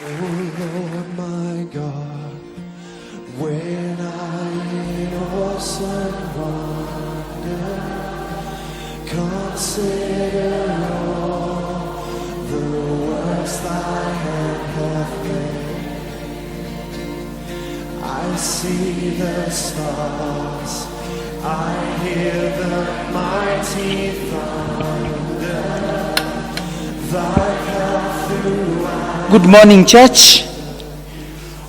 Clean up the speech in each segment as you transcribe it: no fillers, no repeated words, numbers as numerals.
Oh Lord my God, when I in awesome wonder consider all the works thy hand hath made, I see the stars, I hear the mighty thunder, thy path throughout. Good morning, church.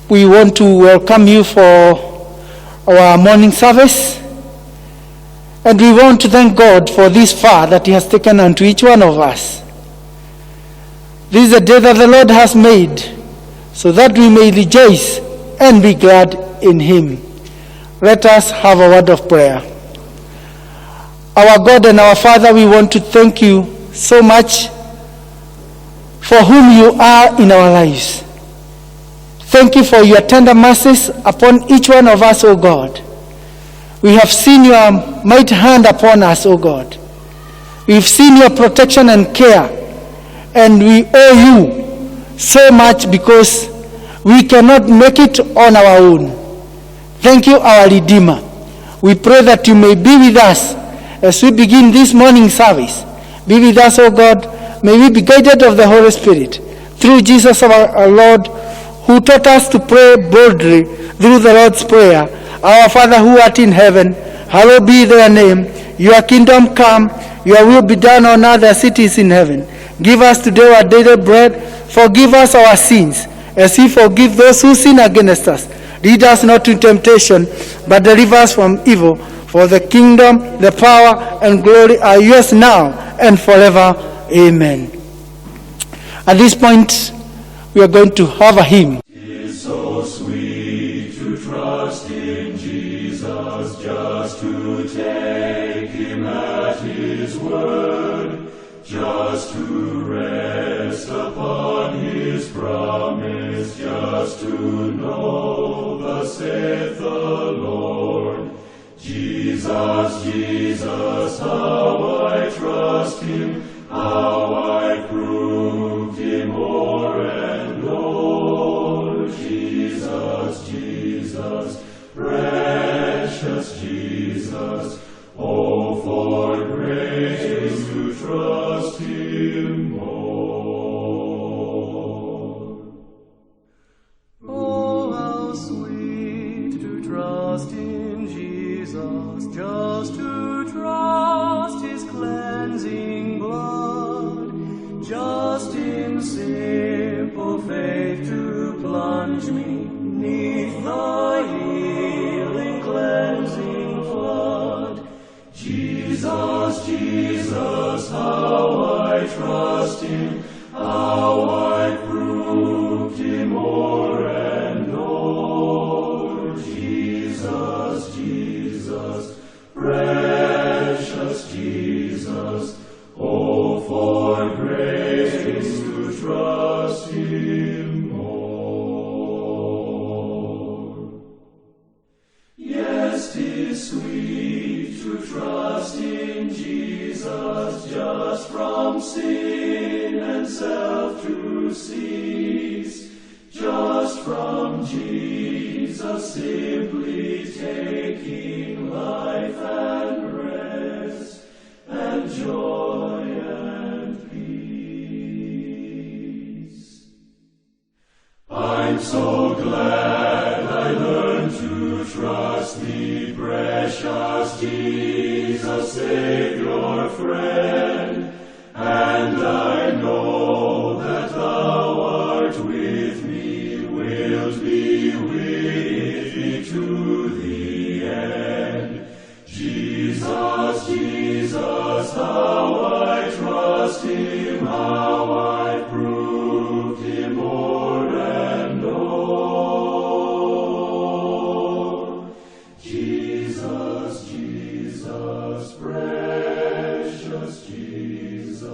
We want to welcome you for our morning service. And we want to thank God for this far that He has taken unto each one of us. This is a day that the Lord has made, so that we may rejoice and be glad in Him. Let us have a word of prayer. Our God and our Father, we want to thank you so much for whom you are in our lives. Thank you for your tender mercies upon each one of us, O God. We have seen your mighty hand upon us, O God. We've seen your protection and care, and we owe you so much because we cannot make it on our own. Thank you, our Redeemer. We pray that you may be with us as we begin this morning service. Be with us, O God. May we be guided of the Holy Spirit through Jesus our Lord, who taught us to pray boldly through the Lord's Prayer. Our Father who art in heaven, hallowed be thy name. Your kingdom come, your will be done on earth as it is in heaven. Give us today our daily bread. Forgive us our sins, as we forgive those who sin against us. Lead us not into temptation, but deliver us from evil. For the kingdom, the power, and glory are yours now and forever. Amen. At this point, we are going to have a hymn. It's so sweet to trust in Jesus, just to take Him at His word, just to rest upon His promise, just to know thus saith the Lord. Jesus, Jesus, how I trust Him, how I proved Him o'er and o'er. Jesus, Jesus, precious Jesus, oh, for grace to trust Him more. Oh, how sweet to trust in Jesus, just to trust His cleansing blood, just in simple faith to plunge me 'neath the healing cleansing flood. Jesus, Jesus, how I trust Him, how I proved Him o'er and o'er. Jesus, Jesus, precious Jesus, oh, for grace to trust Him more. Yes, 'tis sweet to trust in Jesus, just from sin and self to cease, just from Jesus simply taking life and rest and joy and peace. I'm so glad I learned to trust Thee, precious Jesus, Savior, friend, and I know that Thou art with me, wilt be with me to the end. Jesus, Jesus, how I trust Him, how I proved Him o'er and o'er. Jesus, Jesus, precious Jesus,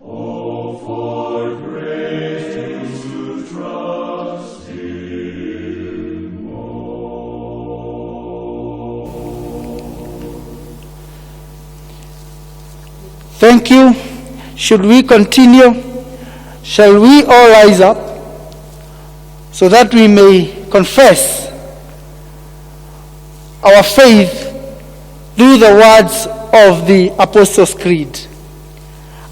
oh, for grace to trust Him more. Thank you. Should we continue? Shall we all rise up so that we may confess our faith through the words of the Apostles' Creed?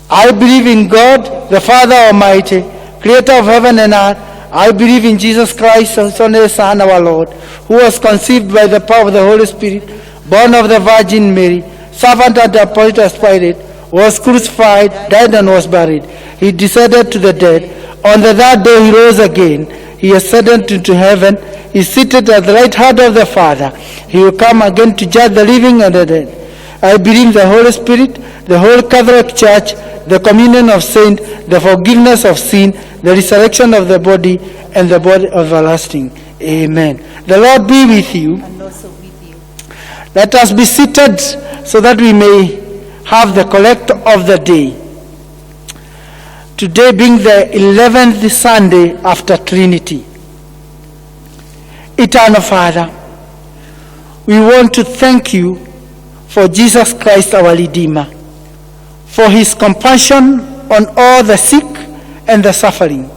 I believe in God, the Father Almighty, creator of heaven and earth. I believe in Jesus Christ, His only Son, our Lord, who was conceived by the power of the Holy Spirit, born of the Virgin Mary, servant under Pontius Pilate, was crucified, died, and was buried. He descended to the dead. On the third day he rose again. He ascended into heaven. He is seated at the right hand of the Father. He will come again to judge the living and the dead. I believe in the Holy Spirit, the whole Catholic Church, the communion of saints, the forgiveness of sin, the resurrection of the body, and the body of everlasting. Amen. The Lord be with you. And also with you. Let us be seated so that we may have the collect of the day. Today being the 11th Sunday after Trinity. Eternal Father, we want to thank you for Jesus Christ our Redeemer, for his compassion on all the sick and the suffering,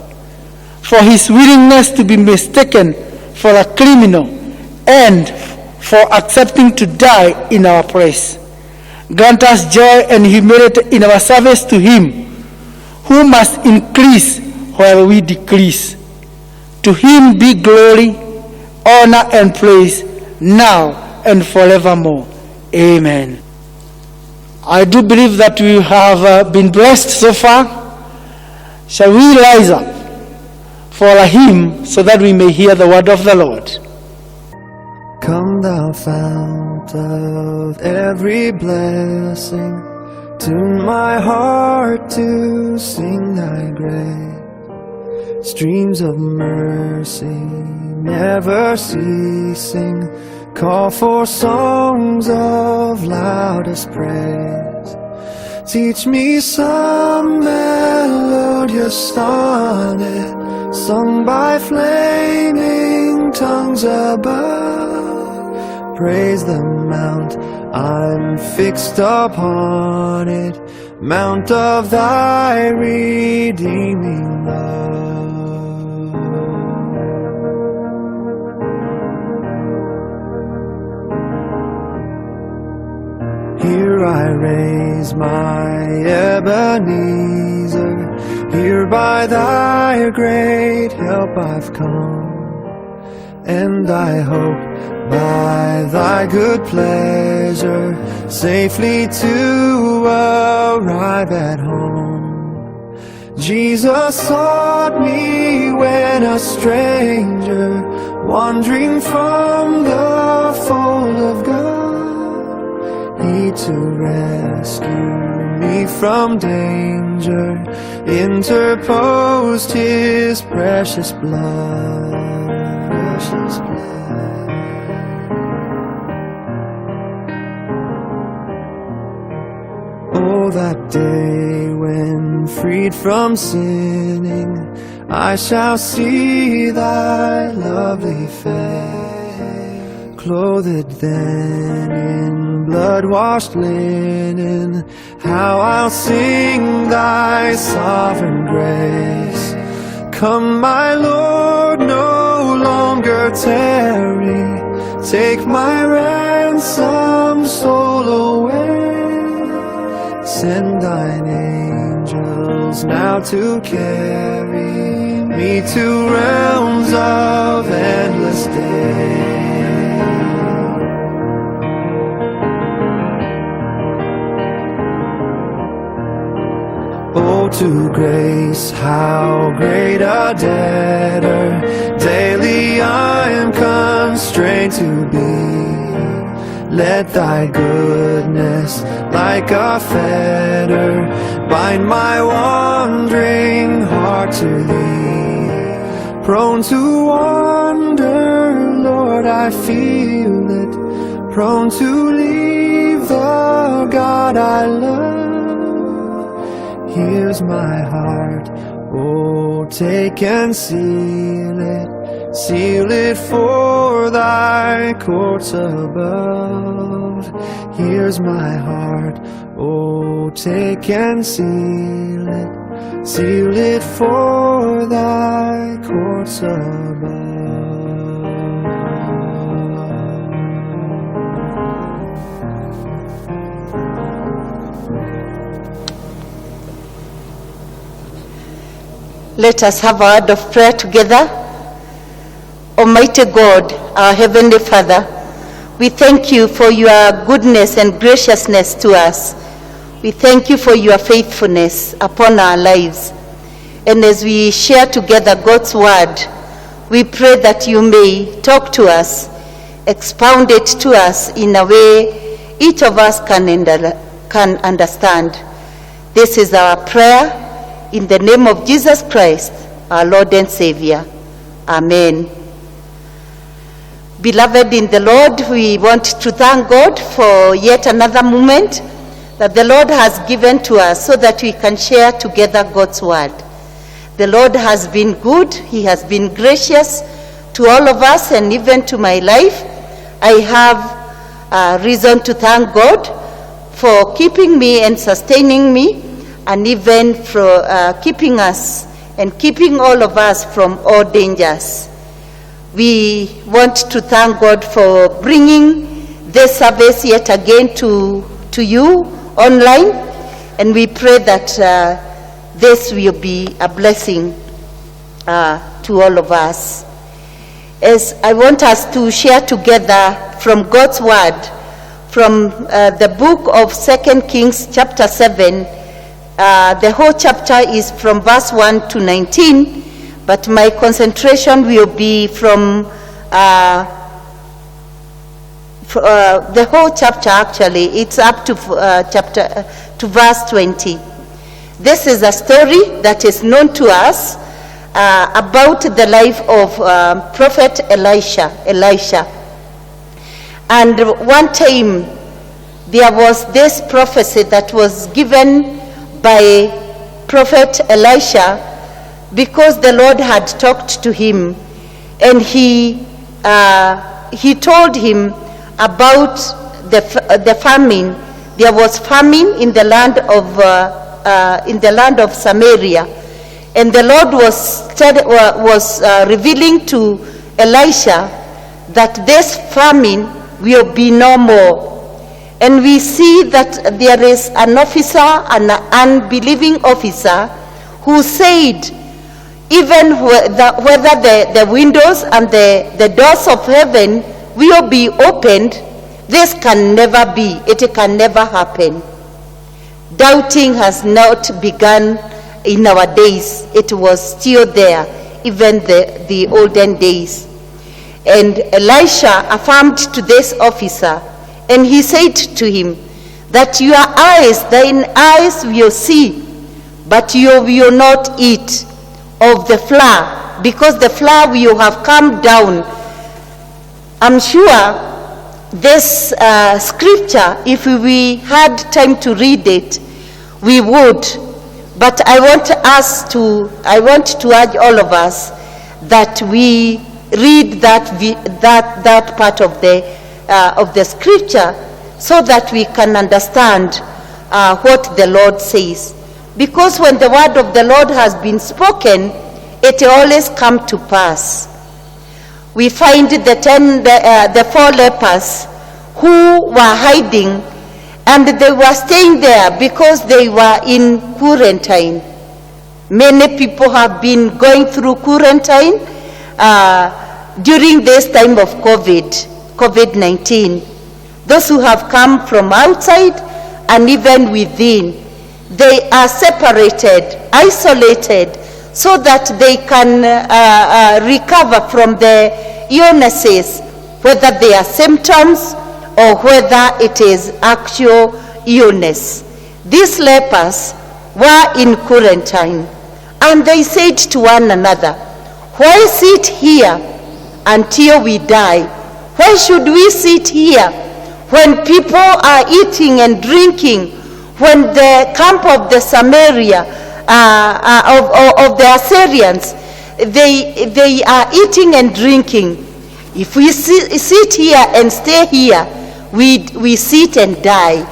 for his willingness to be mistaken for a criminal, and for accepting to die in our place. Grant us joy and humility in our service to him, who must increase while we decrease. To him be glory, honor, and praise, now and forevermore. Amen. I do believe that we have been blessed so far. Shall we rise up for a hymn so that we may hear the word of the Lord? Come thou fount of every blessing, tune my heart to sing thy grace. Streams of mercy never ceasing, call for songs of loudest praise. Teach me some melodious sonnet, sung by flaming tongues above. Praise the mount, I'm fixed upon it, mount of thy redeeming love. Here I raise my Ebenezer, here by thy great help I've come, and I hope by thy good pleasure safely to arrive at home. Jesus sought me when a stranger, wandering from the fold of God. He to rescue me from danger interposed his precious blood. Precious blood. Oh, that day when freed from sinning, I shall see thy lovely face, clothed then in blood-washed linen. How I'll sing thy sovereign grace. Come, my Lord, no longer tarry, take my ransom soul away. Send thine angels now to carry me to realms of endless day. Oh, to grace, how great a debtor daily I am constrained to be. Let thy goodness, like a fetter, bind my wandering heart to thee. Prone to wander, Lord, I feel it, prone to leave the God I love. Here's my heart, oh, take and seal it for thy courts above. Here's my heart, oh, take and seal seal it for thy courts above. Let us have a word of prayer together. Almighty God, our Heavenly Father, we thank you for your goodness and graciousness to us. We thank you for your faithfulness upon our lives. And as we share together God's word, we pray that you may talk to us, expound it to us in a way each of us can understand. This is our prayer in the name of Jesus Christ, our Lord and Savior. Amen. Beloved in the Lord, we want to thank God for yet another moment that the Lord has given to us so that we can share together God's word. The Lord has been good. He has been gracious to all of us and even to my life. I have reason to thank God for keeping me and sustaining me, and even for keeping us and keeping all of us from all dangers. We want to thank God for bringing this service yet again to you online, and we pray that this will be a blessing to all of us. As I want us to share together from God's word, from the book of 2 Kings chapter 7. The whole chapter is from verse 1 to 19, but my concentration will be from the whole chapter. Actually, it's up to verse 20. This is a story that is known to us about the life of Prophet Elisha. And one time there was this prophecy that was given by Prophet Elisha, because the Lord had talked to him, and he told him about the famine. There was famine in the land of Samaria, and the Lord was revealing to Elisha that this famine will be no more. And we see that there is an officer, an unbelieving officer, who said, even whether the windows and the doors of heaven will be opened, this can never be. It can never happen. Doubting has not begun in our days. It was still there, even the olden days. And Elisha affirmed to this officer, and he said to him, that thine eyes will see, but you will not eat of the flour, because the flour will have come down. I'm sure this scripture, if we had time to read it, we would. But I want to urge all of us that we read that part of the scripture, so that we can understand what the Lord says. Because when the word of the Lord has been spoken, it always comes to pass. We find the 4 lepers who were hiding, and they were staying there because they were in quarantine. Many people have been going through quarantine during this time of COVID-19. Those who have come from outside and even within, they are separated, isolated, so that they can recover from the illnesses, whether they are symptoms or whether it is actual illness. These lepers were in quarantine, and they said to one another, "Why sit here until we die? Why should we sit here when people are eating and drinking, when the camp of the Samaria, of the Assyrians, they are eating and drinking? If we sit here and stay here, we sit and die.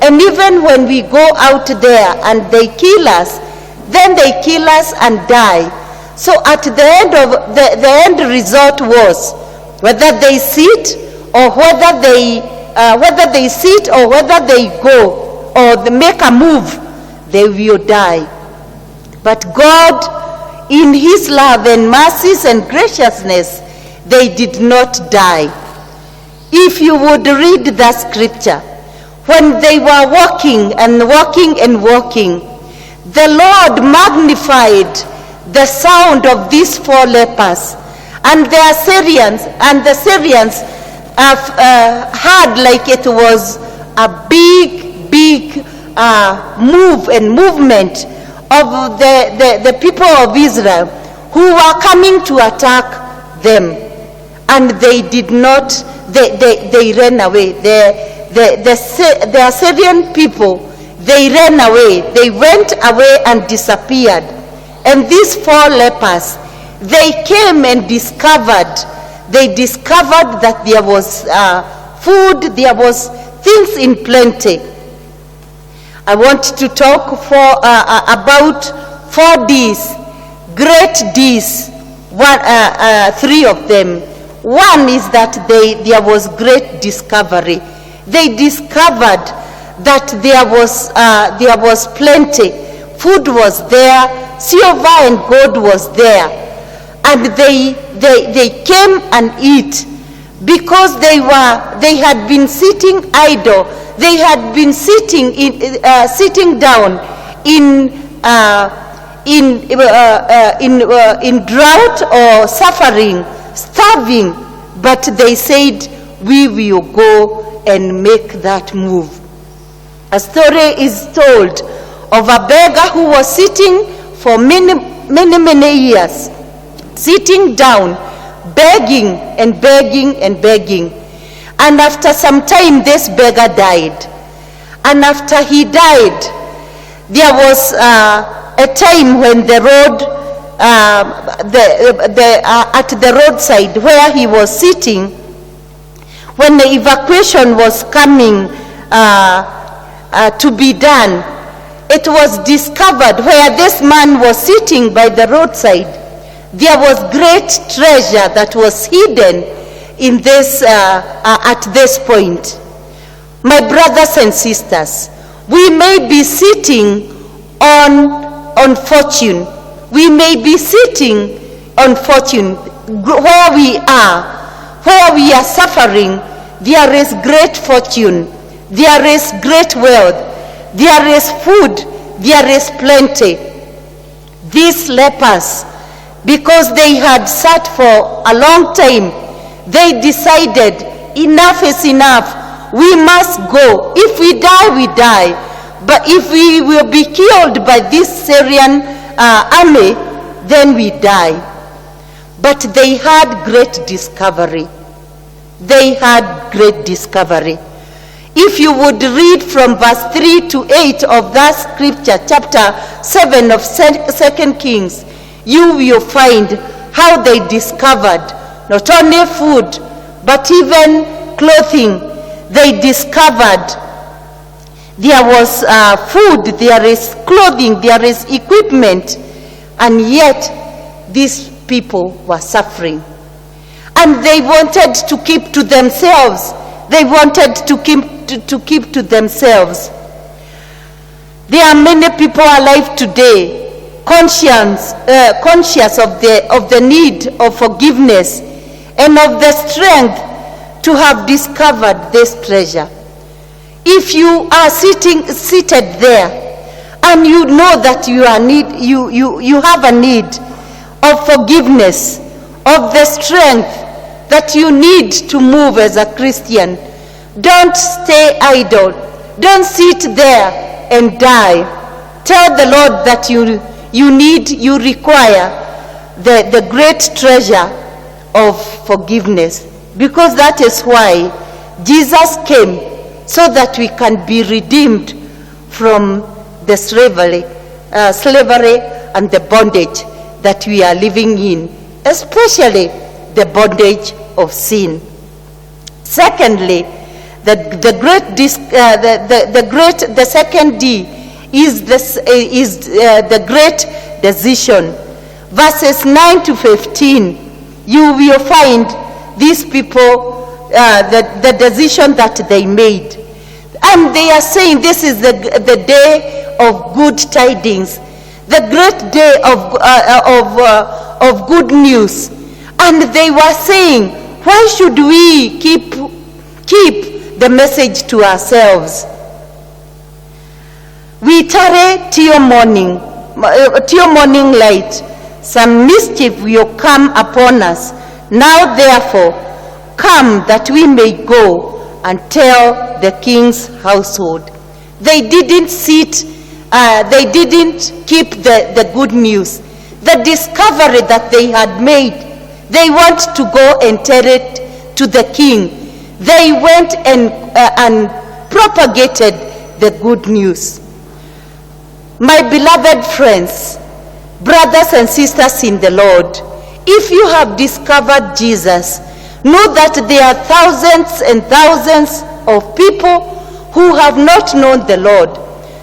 And even when we go out there and they kill us, then they kill us and die. So at the end of the end result was whether they sit or whether they sit or whether they go or they make a move, they will die. But God, in his love and mercies and graciousness, they did not die. If you would read the scripture, when they were walking and walking and walking, the Lord magnified the sound of these 4 lepers, and the Syrians heard like it was a big move and movement of the people of Israel who were coming to attack them, and they did not. They ran away. The Assyrian people, they ran away. They went away and disappeared. And these 4 lepers, they came and discovered that there was food, there was things in plenty. I want to talk about 4 D's, great D's, 3 of them. One is that there was great discovery. They discovered that there was plenty. Food was there, silver and gold was there, and they came and eat because they had been sitting idle. They had been sitting down in drought or suffering, starving, but they said, we will go and make that move. A story is told of a beggar who was sitting for many years, sitting down, begging and begging and begging. And after some time, this beggar died. And after he died, there was a time when the road, at the roadside where he was sitting, when the evacuation was coming to be done, it was discovered where this man was sitting by the roadside, there was great treasure that was hidden in this at this point. My brothers and sisters, we may be sitting on fortune. We may be sitting on fortune where we are suffering. There is great fortune, there is great wealth, there is food, there is plenty. These lepers, because they had sat for a long time, they decided enough is enough. We must go. If we die, we die. But if we will be killed by this Syrian army, then we die. But they had great discovery. They had great discovery. If you would read from verse 3 to 8 of that scripture, chapter 7 of 2 Kings, you will find how they discovered not only food, but even clothing. They discovered there was food, there is clothing, there is equipment, and yet these people were suffering. And they wanted to keep to themselves. They wanted to keep to themselves. There are many people alive today, conscious of the need of forgiveness and of the strength to have discovered this treasure. If you are seated there and you know that you have a need of forgiveness, of the strength that you need to move as a Christian, don't stay idle. Don't sit there and die. Tell the Lord that you require the great treasure of forgiveness, because that is why Jesus came, so that we can be redeemed from the slavery and the bondage that we are living in, especially the bondage of sin. Secondly, the second D is the great decision. Verses 9 to 15, you will find these people, the decision that they made. And they are saying this is the day of good tidings, the great day of good news. And they were saying, why should we keep the message to ourselves? We tarry till morning light. Some mischief will come upon us. Now therefore, come that we may go and tell the king's household. They didn't sit, they didn't keep the good news. The discovery that they had made, they want to go and tell it to the king. They went and propagated the good news. My beloved friends, brothers and sisters in the Lord, if you have discovered Jesus, know that there are thousands and thousands of people who have not known the Lord.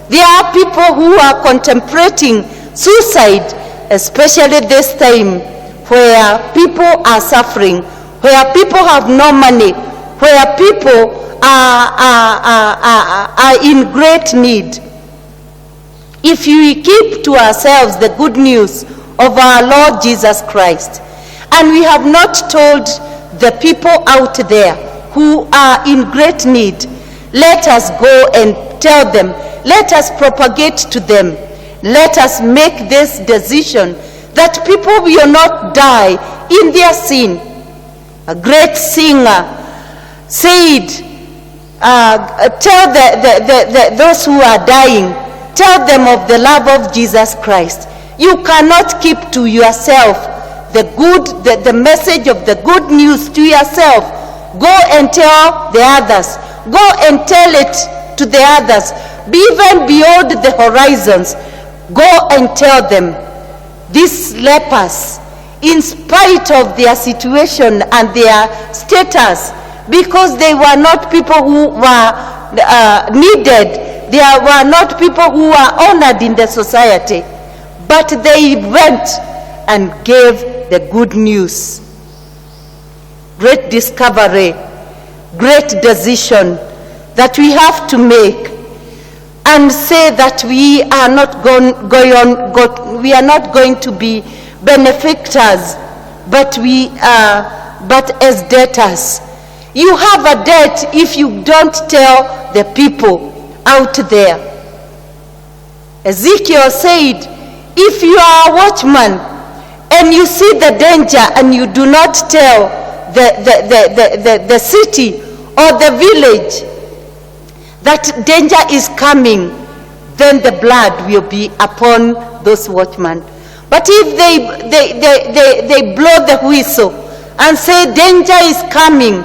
There are people who are contemplating suicide, especially this time where people are suffering, where people have no money, where people are in great need. If we keep to ourselves the good news of our Lord Jesus Christ, and we have not told the people out there who are in great need, let us go and tell them. Let us propagate to them. Let us make this decision that people will not die in their sin. A great singer said, tell those who are dying, tell them of the love of Jesus Christ. You cannot keep to yourself the message of the good news to yourself. Go and tell the others. Go and tell it to the others. Even beyond the horizons, go and tell them. These lepers, in spite of their situation and their status, because they were not people who were needed, they were not people who were honored in the society, but they went and gave the good news. Great discovery, great decision that we have to make, and say that we are not going to be benefactors, but as debtors. You have a debt if you don't tell the people out there. Ezekiel said, if you are a watchman and you see the danger and you do not tell the city or the village that danger is coming, then the blood will be upon those watchmen. But if they blow the whistle and say danger is coming,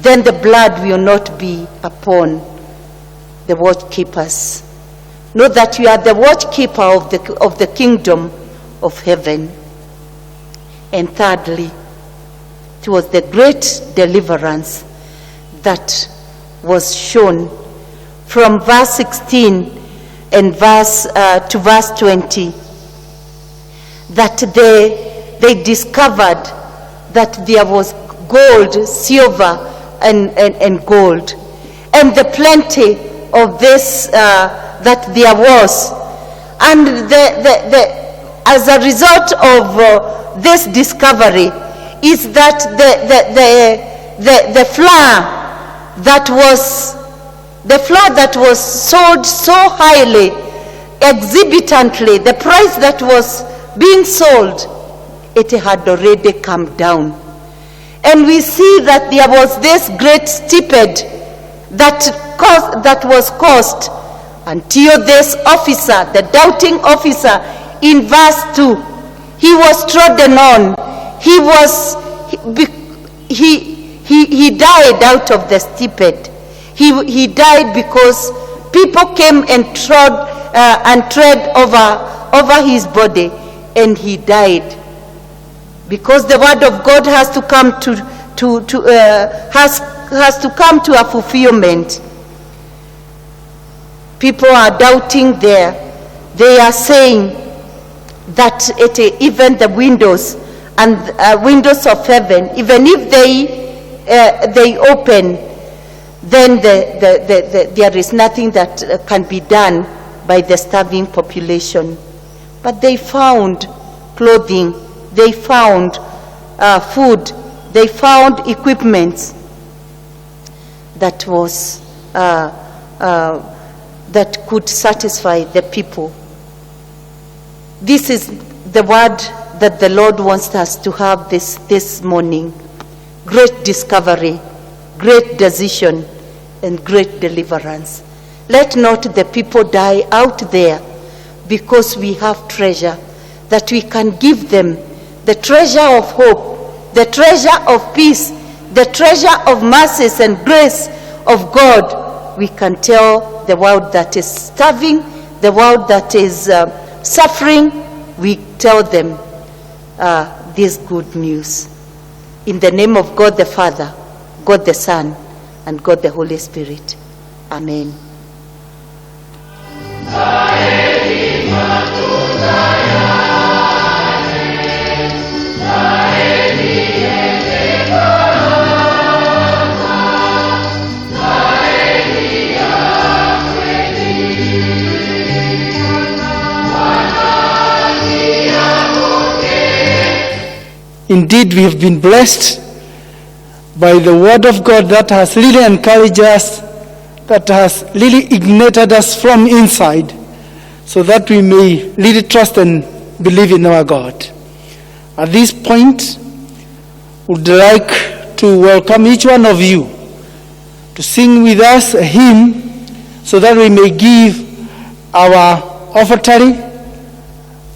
then the blood will not be upon the watchkeepers. Know that you are the watchkeeper of the kingdom of heaven. And thirdly, it was the great deliverance that was shown from verse 16 and to verse 20, that they discovered that there was gold, silver, and gold, and the plenty of this that there was. And as a result of this discovery is that the flour that was sold so highly, exorbitantly, the price that was being sold, it had already come down. And we see that there was this great stipend that was caused until this officer, the doubting officer, in verse 2, he was trodden on. He died out of the stipend. He died because people came and tread over his body, and he died. Because the word of God has to come has to come to a fulfillment. People are doubting there. They are saying that even the windows and windows of heaven, even if they open, then there is nothing that can be done by the starving population. But they found clothing, they found food, they found equipment that was that could satisfy the people. This is the word that the Lord wants us to have this morning. Great discovery, great decision, and great deliverance. Let not the people die out there, because we have treasure that we can give them, the treasure of hope, the treasure of peace, the treasure of mercies and grace of God. We can tell the world that is starving, the world that is suffering, we tell them this good news. In the name of God the Father, God the Son, and God the Holy Spirit. Amen. Indeed, we have been blessed by the word of God that has really encouraged us, that has really ignited us from inside, so that we may really trust and believe in our God. At this point, would like to welcome each one of you to sing with us a hymn, so that we may give our offertory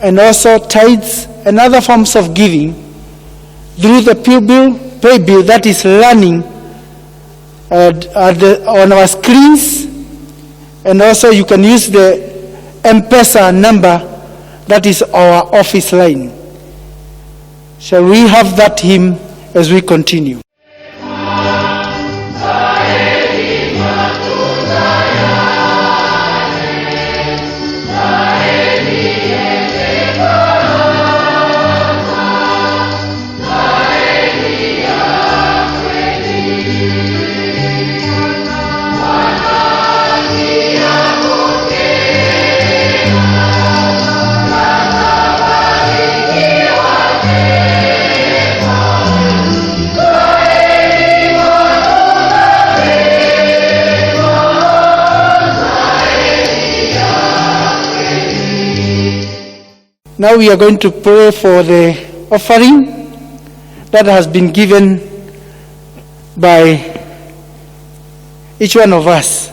and also tithes and other forms of giving through the pay bill that is running on our screens, and also you can use the M-Pesa number that is our office line. Shall we have that hymn as we continue? Now we are going to pray for the offering that has been given by each one of us.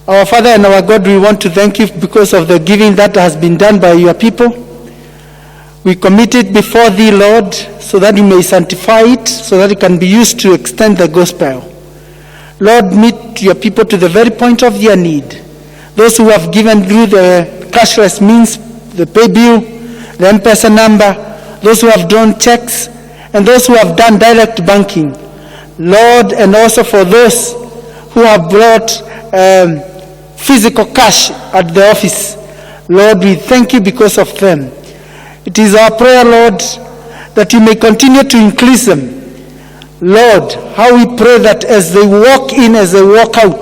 Our Father and our God, we want to thank you because of the giving that has been done by your people. We commit it before thee, Lord, so that you may sanctify it, so that it can be used to extend the gospel. Lord, meet your people to the very point of their need. Those who have given through the cashless means, the pay bill, the M-Pesa number, those who have drawn checks, and those who have done direct banking. Lord, and also for those who have brought physical cash at the office. Lord, we thank you because of them. It is our prayer, Lord, that you may continue to increase them. Lord, how we pray that as they walk in, as they walk out,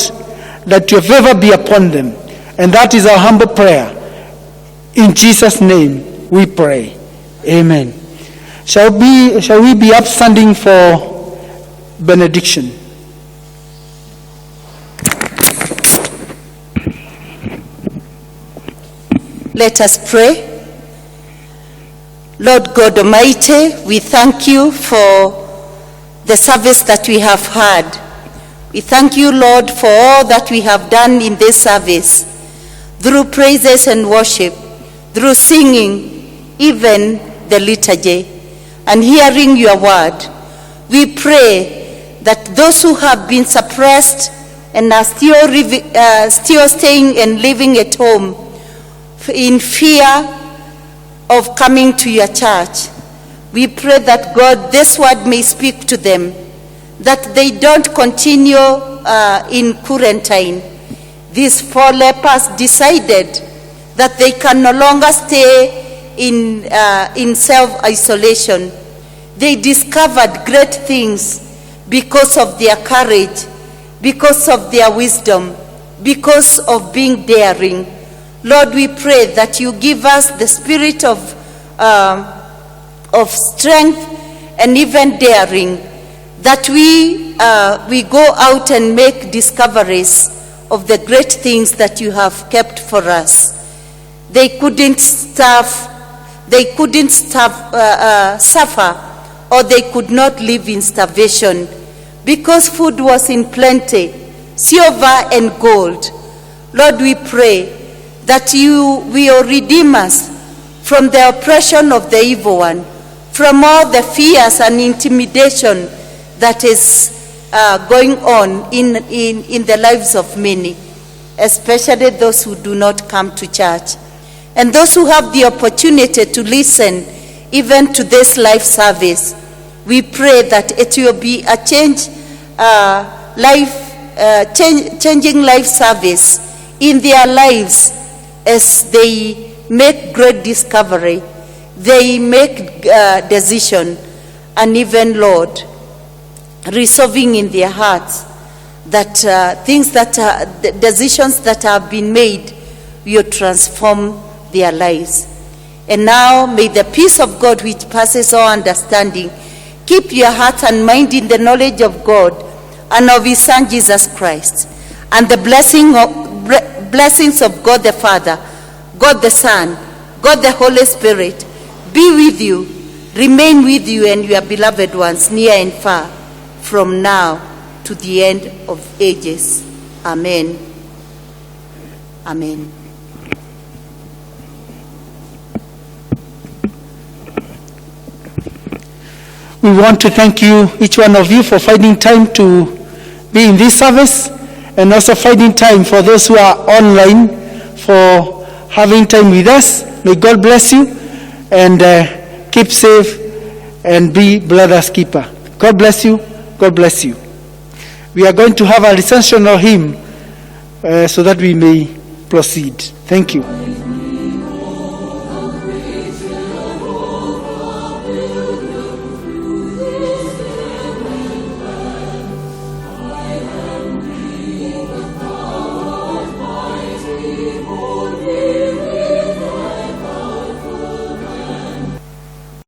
that your favor be upon them. And that is our humble prayer. In Jesus' name we pray. Amen. Shall we be upstanding for benediction? Let us pray. Lord God Almighty, we thank you for the service that we have had. We thank you, Lord, for all that we have done in this service, through praises and worship, through singing, even the liturgy, and hearing your word. We pray that those who have been suppressed and are still staying and living at home in fear of coming to your church. We pray that, God, this word may speak to them, that they don't continue in quarantine. These 4 lepers decided that they can no longer stay in self-isolation. They discovered great things because of their courage, because of their wisdom, because of being daring. Lord, we pray that you give us the spirit of strength and even daring, that we go out and make discoveries of the great things that you have kept for us. They couldn't suffer, or they could not live in starvation, because food was in plenty, silver and gold. Lord, we pray that you will redeem us from the oppression of the evil one, from all the fears and intimidation that is going on in the lives of many, especially those who do not come to church, and those who have the opportunity to listen even to this life service. We pray that it will be a changing life service in their lives as they make great discovery, they make decision, and even, Lord, resolving in their hearts that decisions that have been made will transform their lives. And now may the peace of God, which passes all understanding, keep your heart and mind in the knowledge of God and of his Son Jesus Christ, and the blessings of God the Father, God the Son, God the Holy Spirit be with you, remain with you and your beloved ones, near and far, from now to the end of ages. Amen. Amen. We want to thank you, each one of you, for finding time to be in this service, and also finding time for those who are online for having time with us. May God bless you, and keep safe and be brother's keeper. God bless you. God bless you. We are going to have a recensional hymn so that we may proceed. Thank you.